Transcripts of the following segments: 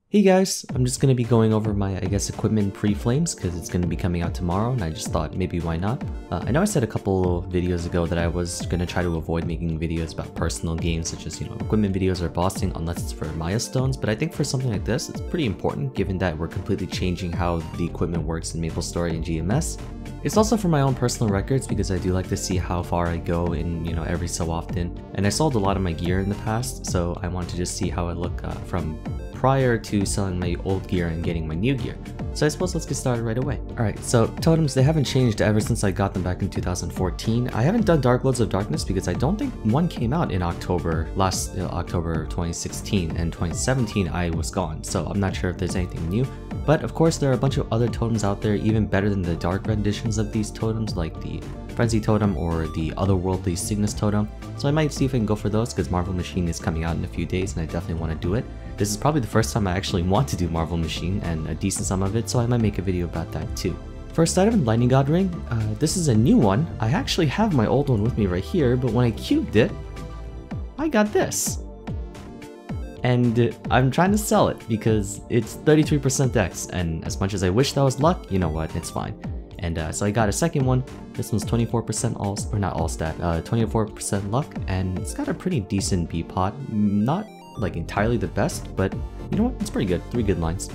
Hey guys, I'm just going to be going over my, equipment pre-flames because it's going to be coming out tomorrow and I just thought maybe why not. I know I said a couple videos ago that I was going to try to avoid making videos about personal games such as, equipment videos or bossing unless it's for milestones, but I think for something like this, it's pretty important given that we're completely changing how the equipment works in MapleStory and GMS. It's also for my own personal records because I do like to see how far I go in, every so often. And I sold a lot of my gear in the past, so I wanted to just see how it looked from prior to selling my old gear and getting my new gear. So I suppose let's get started right away. Alright, so totems, they haven't changed ever since I got them back in 2014. I haven't done Dark Bloods of Darkness because I don't think one came out in October 2016, and 2017 I was gone, so I'm not sure if there's anything new. But of course there are a bunch of other totems out there even better than the dark renditions of these totems, like the Frenzy Totem or the Otherworldly Cygnus Totem. So I might see if I can go for those because Marvel Machine is coming out in a few days and I definitely want to do it. This is probably the first time I actually want to do Marvel Machine and a decent sum of it, so I might make a video about that too. First item, Lightning God Ring. This is a new one. I actually have my old one with me right here, but when I cubed it, I got this. And I'm trying to sell it because it's 33% dex, and as much as I wish that was luck, you know what, it's fine. And so I got a second one. This one's 24% all, or not all stat, 24% luck, and it's got a pretty decent B pot. Not like entirely the best, but you know what, it's pretty good. 3 good lines.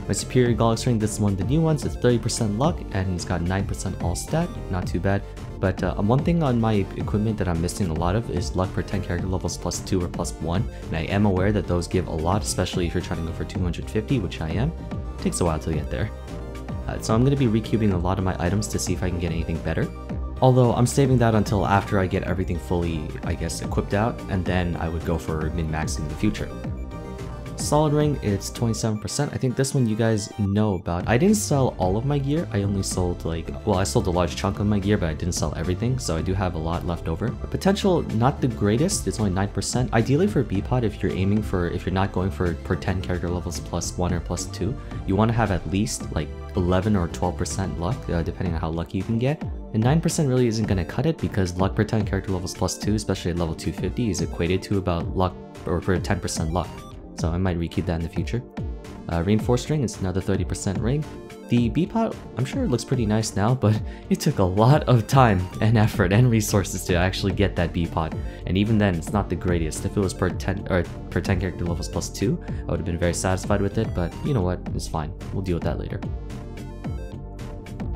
My superior Galax ring, this is one of the new ones. It's 30% luck, and it's got 9% all stat. Not too bad. But one thing on my equipment that I'm missing a lot of is luck per 10 character levels +2 or +1, and I am aware that those give a lot, especially if you're trying to go for 250, which I am. It takes a while to get there. So I'm going to be recubing a lot of my items to see if I can get anything better. Although I'm saving that until after I get everything fully, equipped out, and then I would go for min-maxing in the future. Solid ring, it's 27%. I think this one you guys know about. I didn't sell all of my gear. I only sold I sold a large chunk of my gear, but I didn't sell everything, so I do have a lot left over. Potential, not the greatest. It's only 9%. Ideally for B-Pod, if you're not going for per 10 character levels +1 or +2, you want to have at least 11 or 12% luck, depending on how lucky you can get. And 9% really isn't going to cut it because luck per 10 character levels +2, especially at level 250, is equated to about luck, or for 10% luck. So I might rekeep that in the future. Reinforced ring is another 30% ring. The B-Pot, I'm sure it looks pretty nice now, but it took a lot of time and effort and resources to actually get that B-Pot. And even then, it's not the greatest. If it was per 10 character levels +2, I would have been very satisfied with it, but you know what, it's fine. We'll deal with that later.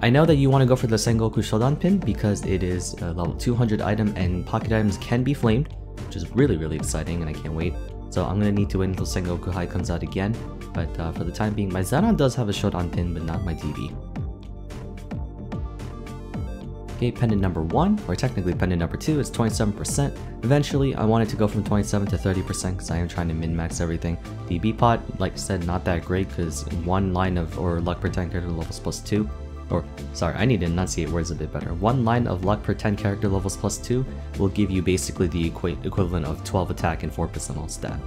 I know that you want to go for the Sengoku Shodan pin because it is a level 200 item and pocket items can be flamed, which is really, really exciting and I can't wait. So I'm going to need to wait until Sengoku High comes out again, but for the time being, my Zenon does have a Shodan pin, but not my DB. Okay, pendant number 1, or technically pendant number 2, is 27%. Eventually, I want it to go from 27 to 30% because I am trying to min-max everything. The B-Pot, like I said, not that great because one line of, or luck per 10 character levels +2, or sorry, I need to enunciate words a bit better. One line of luck per 10 character levels +2 will give you basically the equivalent of 12 attack and 4% all stat.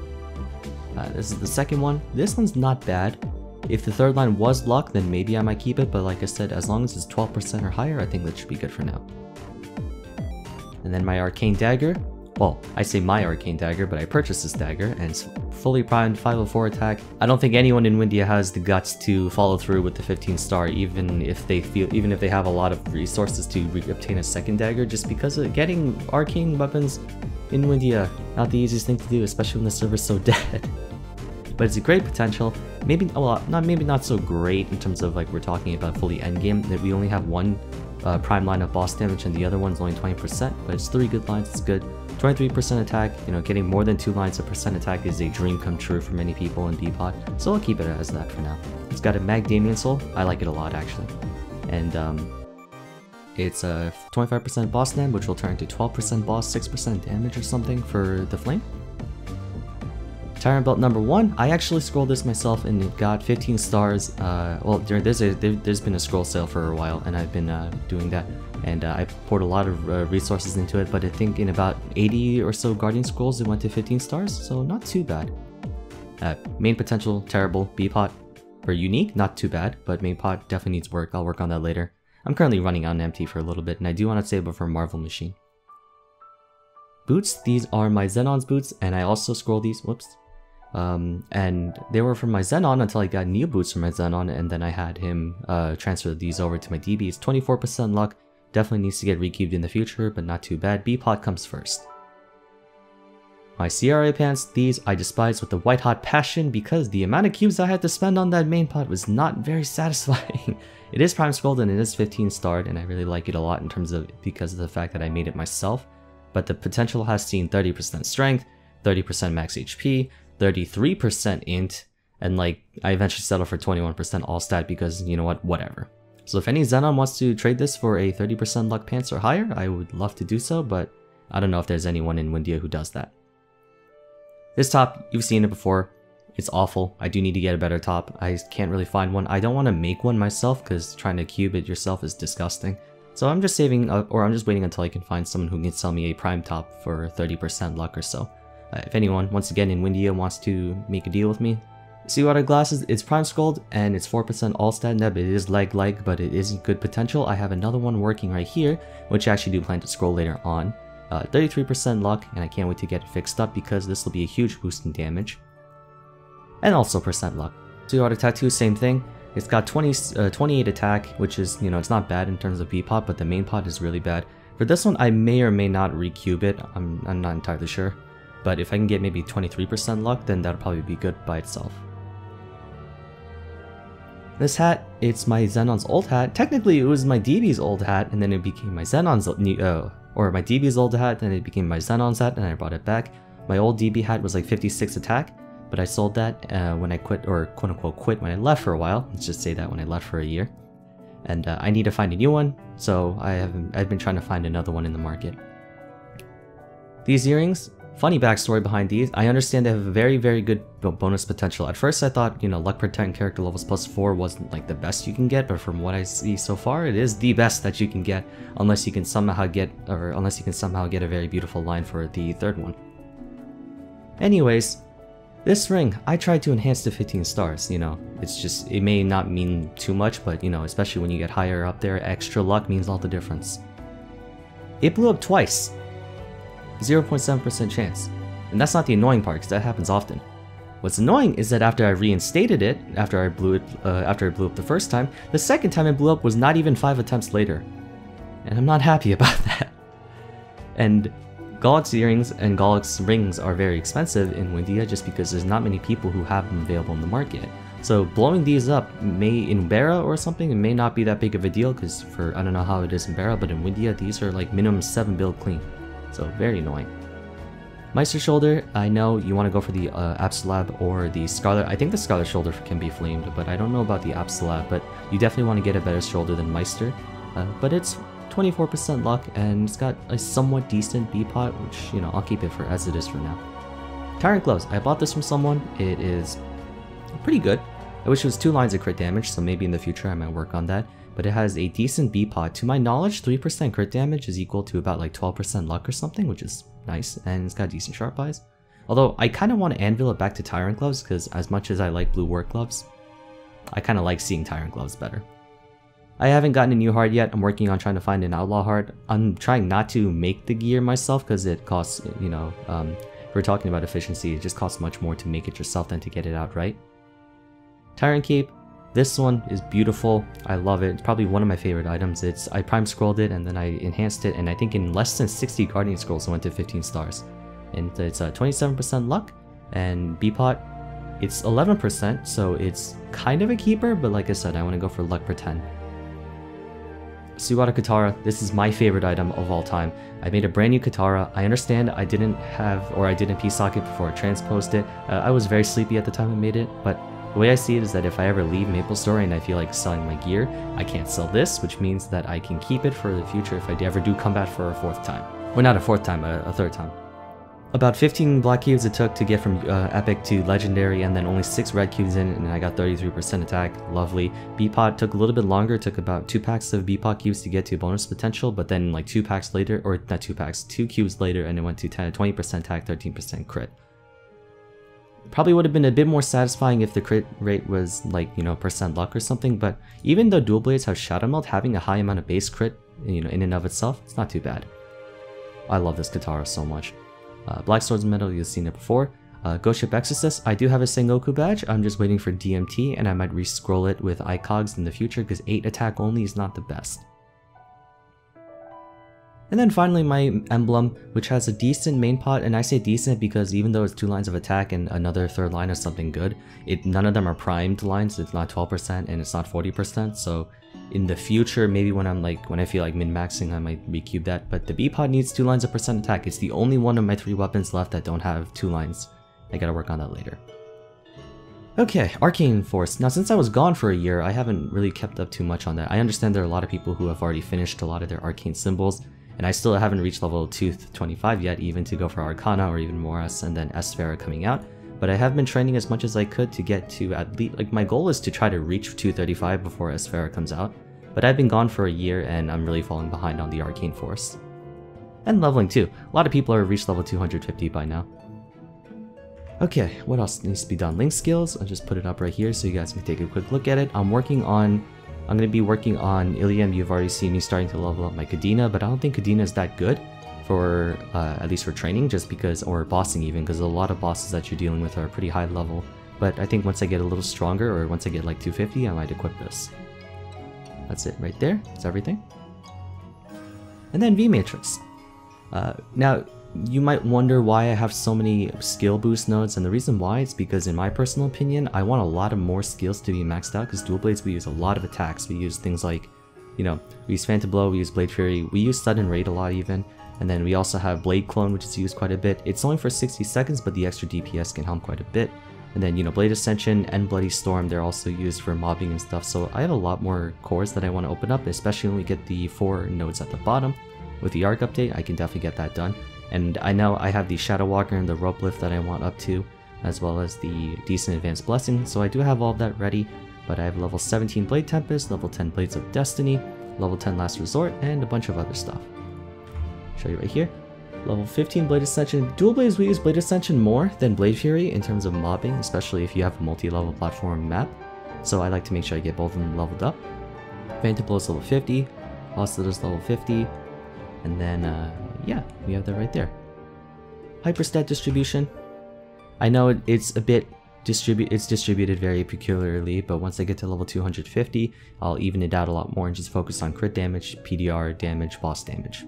This is the second one. This one's not bad. If the third line was luck, then maybe I might keep it, but like I said, as long as it's 12% or higher, I think that should be good for now. And then my Arcane Dagger. Well, I say my Arcane Dagger, but I purchased this dagger, and it's fully primed 504 attack. I don't think anyone in Windia has the guts to follow through with the 15 star, even if they have a lot of resources to obtain a second dagger, just because getting arcane weapons in Windia, not the easiest thing to do, especially when the server's so dead. But it's a great potential. Maybe not so great in terms of we're talking about fully endgame, that we only have one prime line of boss damage and the other one's only 20%, but it's 3 good lines, it's good. 23% attack, getting more than 2 lines of percent attack is a dream come true for many people in B-Pod, so I'll keep it as that for now. It's got a Mag Damien Soul, I like it a lot actually. And it's a 25% boss name, which will turn into 12% boss, 6% damage or something for the flame. Tyrant Belt number 1, I actually scrolled this myself and it got 15 stars. Well, there's been a scroll sale for a while and I've been doing that. And I poured a lot of resources into it, but I think in about 80 or so Guardian Scrolls it went to 15 stars, so not too bad. Main potential, terrible. B-Pot, for unique, not too bad, but main pot definitely needs work. I'll work on that later. I'm currently running on empty for a little bit, and I do want to save it for Marvel Machine. Boots, these are my Zenon's boots, and I also scroll these, whoops. And they were from my Xenon until I got Neo Boots from my Xenon, and then I had him transfer these over to my DB. It's 24% luck, definitely needs to get recubed in the future, but not too bad. B pot comes first. My Cra Pants, these I despise with a white hot passion because the amount of cubes I had to spend on that main pot was not very satisfying. It is prime scrolled and it is 15 starred, and I really like it a lot in terms of because of the fact that I made it myself, but the potential has seen 30% strength, 30% max HP, 33% int, and like I eventually settled for 21% all stat because you know what, whatever. So if any Xenon wants to trade this for a 30% luck pants or higher, I would love to do so, but I don't know if there's anyone in Windia who does that. This top, you've seen it before. It's awful. I do need to get a better top. I can't really find one. I don't want to make one myself because trying to cube it yourself is disgusting. So I'm just saving up, or I'm just waiting until I can find someone who can sell me a prime top for 30% luck or so. If anyone, once again in Windia, wants to make a deal with me. Seawater Glasses, it's prime scrolled and it's 4% all stat neb. It is leg, but it is good potential. I have another one working right here, which I actually do plan to scroll later on. 33% luck, and I can't wait to get it fixed up because this will be a huge boost in damage. And also percent luck. Seawater Tattoo, same thing. It's got 28 attack, which is, you know, it's not bad in terms of B pot, but the main pot is really bad. For this one, I may or may not recube it. I'm not entirely sure. But if I can get maybe 23% luck, then that'll probably be good by itself. This hat, it's my Xenon's old hat. Technically, it was my DB's old hat, and then it became my Xenon's or my DB's old hat, and it became my Xenon's hat, and I brought it back. My old DB hat was like 56 attack, but I sold that when I quit, or quote-unquote quit, when I left for a while. Let's just say that, when I left for a year. And I need to find a new one, so I've been trying to find another one in the market. These earrings, funny backstory behind these. I understand they have a very, very good bonus potential. At first I thought, you know, luck per 10 character levels +4 wasn't like the best you can get, but from what I see so far, it is the best that you can get, unless you can somehow get a very beautiful line for the third one. Anyways, this ring, I tried to enhance to 15 stars, you know, it's just, it may not mean too much, but you know, especially when you get higher up there, extra luck means all the difference. It blew up twice. 0.7% chance. And that's not the annoying part, because that happens often. What's annoying is that after I reinstated it, after I blew up the first time, the second time it blew up was not even 5 attempts later. And I'm not happy about that. And Galax earrings and Galax rings are very expensive in Windia just because there's not many people who have them available in the market. So blowing these up in Bara or something, it may not be that big of a deal, because I don't know how it is in Bara, but in Windia these are like minimum 7 build clean. So very annoying. Meister Shoulder, I know you want to go for the Absolab or the Scarlet. I think the Scarlet Shoulder can be flamed, but I don't know about the Absolab, but you definitely want to get a better shoulder than Meister. But it's 24% luck, and it's got a somewhat decent B pot, which, you know, I'll keep it for as it is for now. Tyrant Gloves, I bought this from someone. It is pretty good. I wish it was 2 lines of crit damage, so maybe in the future I might work on that. But it has a decent B pot. To my knowledge, 3% crit damage is equal to about like 12% luck or something, which is nice, and it's got decent sharp eyes. Although I kind of want to anvil it back to Tyrant Gloves, because as much as I like blue work gloves, I kind of like seeing Tyrant Gloves better. I haven't gotten a new heart yet. I'm working on trying to find an outlaw heart. I'm trying not to make the gear myself because it costs, you know, if we're talking about efficiency, it just costs much more to make it yourself than to get it outright. Tyrant Cape. This one is beautiful. I love it. It's probably one of my favorite items. I prime scrolled it and then I enhanced it, and I think in less than 60 Guardian Scrolls I went to 15 stars. And it's 27% luck, and B-Pot, it's 11%, so it's kind of a keeper, but like I said, I want to go for luck per 10. Seawater Katara, this is my favorite item of all time. I made a brand new Katara. I understand I didn't P-socket before I transposed it. I was very sleepy at the time I made it, but the way I see it is that if I ever leave MapleStory and I feel like selling my gear, I can't sell this, which means that I can keep it for the future if I ever do come back for a 4th time. Well, not a 4th time, a 3rd time. About 15 black cubes it took to get from epic to legendary, and then only 6 red cubes in, and I got 33% attack. Lovely. B-Pot took a little bit longer. It took about 2 packs of B-Pot cubes to get to bonus potential, but then like 2 packs later, or not 2 packs, 2 cubes later, and it went to 20% attack, 13% crit. Probably would have been a bit more satisfying if the crit rate was like, you know, percent luck or something, but even though dual blades have Shadow Melt, having a high amount of base crit, you know, in and of itself, it's not too bad. I love this Katara so much. Black Swords Metal, you've seen it before. Ghost Ship Exorcist, I do have a Sengoku badge, I'm just waiting for DMT, and I might re-scroll it with ICOGs in the future because 8 attack only is not the best. And then finally my Emblem, which has a decent main pot, and I say decent because even though it's 2 lines of attack and another 3rd line of something good, none of them are primed lines. It's not 12% and it's not 40%, so in the future, maybe when I feel like min-maxing, I might recube that, but the B pot needs 2 lines of percent attack. It's the only one of my 3 weapons left that don't have 2 lines. I gotta work on that later. Okay, Arcane Force. Now since I was gone for a year, I haven't really kept up too much on that. I understand there are a lot of people who have already finished a lot of their arcane symbols, and I still haven't reached level 225 yet, even to go for Arcana or even Moras and then Esfera coming out. But I have been training as much as I could to get to at least, like, my goal is to try to reach 235 before Esfera comes out. But I've been gone for a year and I'm really falling behind on the Arcane Force. And leveling too. A lot of people have reached level 250 by now. Okay, what else needs to be done? Link skills, I'll just put it up right here so you guys can take a quick look at it. I'm going to be working on Ilium. You've already seen me starting to level up my Kadena, but I don't think Kadena is that good for, at least for training, just because, or bossing even, because a lot of bosses that you're dealing with are pretty high level. But I think once I get a little stronger, or once I get like 250, I might equip this. That's it right there, that's everything. And then V-Matrix. Now, you might wonder why I have so many skill boost nodes, and the reason why is because in my personal opinion, I want a lot of more skills to be maxed out, because dual blades we use a lot of attacks. We use things like, you know, we use Phantom Blow, we use Blade Fury, we use Sudden Raid a lot even, and then we also have Blade Clone, which is used quite a bit. It's only for 60 seconds, but the extra DPS can help quite a bit. And then, you know, Blade Ascension and Bloody Storm, they're also used for mobbing and stuff, so I have a lot more cores that I want to open up, especially when we get the 4 nodes at the bottom. With the Arc update, I can definitely get that done. And I know I have the Shadow Walker and the Rope Lift that I want up to, as well as the decent Advanced Blessing, so I do have all of that ready, but I have level 17 Blade Tempest, level 10 Blades of Destiny, level 10 Last Resort, and a bunch of other stuff. Show you right here. Level 15 Blade Ascension. Dual Blades, we use Blade Ascension more than Blade Fury in terms of mobbing, especially if you have a multi-level platform map, so I like to make sure I get both of them leveled up. Phantom Blow is level 50, Lost Leader is level 50, and then, yeah, we have that right there. Hyperstat distribution. I know it's a bit distributed very peculiarly, but once I get to level 250, I'll even it out a lot more and just focus on crit damage, PDR damage, boss damage.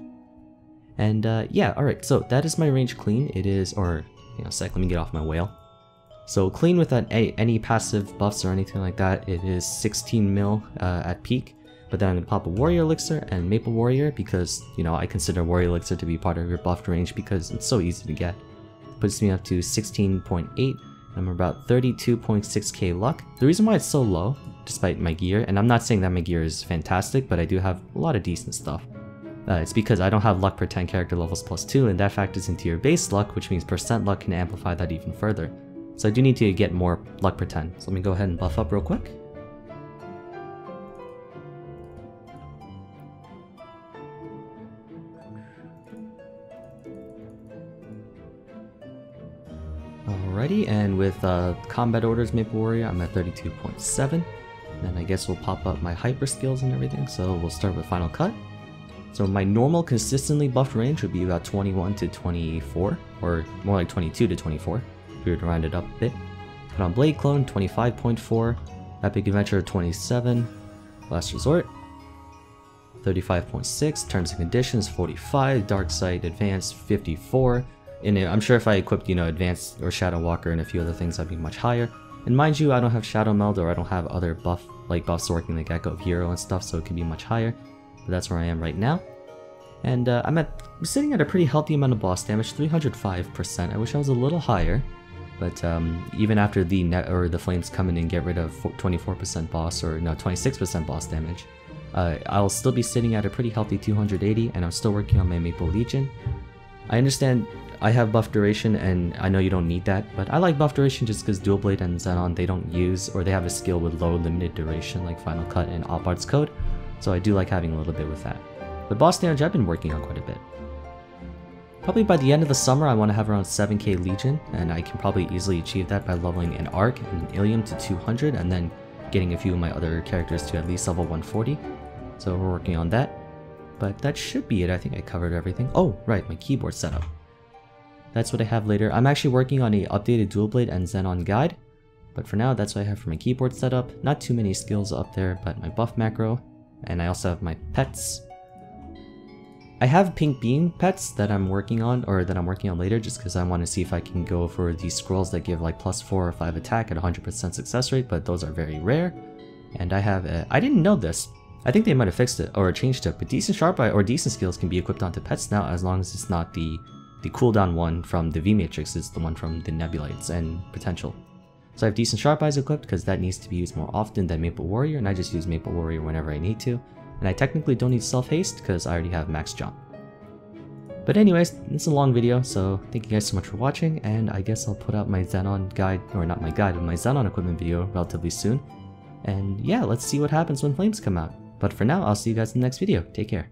And yeah, alright, so that is my range clean. It is, or, you know, sec, let me get off my whale. So clean without any passive buffs or anything like that, it is 16 mil at peak. But then I'm going to pop a Warrior Elixir and Maple Warrior because, you know, I consider Warrior Elixir to be part of your buffed range because it's so easy to get. Puts me up to 16.8, and I'm about 32.6k luck. The reason why it's so low, despite my gear, and I'm not saying that my gear is fantastic, but I do have a lot of decent stuff. It's because I don't have luck per 10 character levels +2, and that factors into your base luck, which means percent luck can amplify that even further. So I do need to get more luck per 10. So let me go ahead and buff up real quick. Alrighty, and with combat orders Maple Warrior, I'm at 32.7. Then I guess we'll pop up my hyper skills and everything, so we'll start with Final Cut. So my normal consistently buffed range would be about 21 to 24, or more like 22 to 24, if we were to round it up a bit. Put on Blade Clone, 25.4, Epic Adventure, 27, Last Resort, 35.6, Terms and Conditions, 45, Dark Sight Advanced, 54, and I'm sure if I equipped, you know, Advanced or Shadow Walker and a few other things, I'd be much higher. And mind you, I don't have Shadow Meld or I don't have other buffs working like Echo of Hero and stuff, so it could be much higher. But that's where I am right now. And I'm sitting at a pretty healthy amount of boss damage, 305%. I wish I was a little higher, but even after the flames come in and get rid of 24% boss, or no, 26% boss damage, I'll still be sitting at a pretty healthy 280, and I'm still working on my Maple Legion. I understand I have buff duration, and I know you don't need that, but I like buff duration just because Dual Blade and Xenon, they don't use, or they have a skill with low limited duration like Final Cut and Op Arts Code, so I do like having a little bit with that. But boss damage I've been working on quite a bit. Probably by the end of the summer I want to have around 7k Legion, and I can probably easily achieve that by leveling an Arc and Ilium to 200, and then getting a few of my other characters to at least level 140. So we're working on that. But that should be it. I think I covered everything. Oh, right, my keyboard setup. that's what I have later. I'm actually working on a updated dual blade and Xenon guide, but for now that's what I have for my keyboard setup. Not too many skills up there, but my buff macro, and I also have my pets. I have pink bean pets that I'm working on, or that I'm working on later, just because I want to see if I can go for these scrolls that give like +4 or 5 attack at 100% success rate, but those are very rare. And I have I didn't know this. I think they might have fixed it or changed it, but decent sharp eye or decent skills can be equipped onto pets now, as long as it's not the cooldown one from the V Matrix, it's the one from the Nebulites and Potential. So I have decent sharp eyes equipped because that needs to be used more often than Maple Warrior, and I just use Maple Warrior whenever I need to. And I technically don't need self-haste because I already have max jump. But anyways, it's a long video, so thank you guys so much for watching, and I guess I'll put out my Xenon guide, or not my guide, but my Xenon equipment video relatively soon. And yeah, let's see what happens when flames come out. But for now, I'll see you guys in the next video. Take care.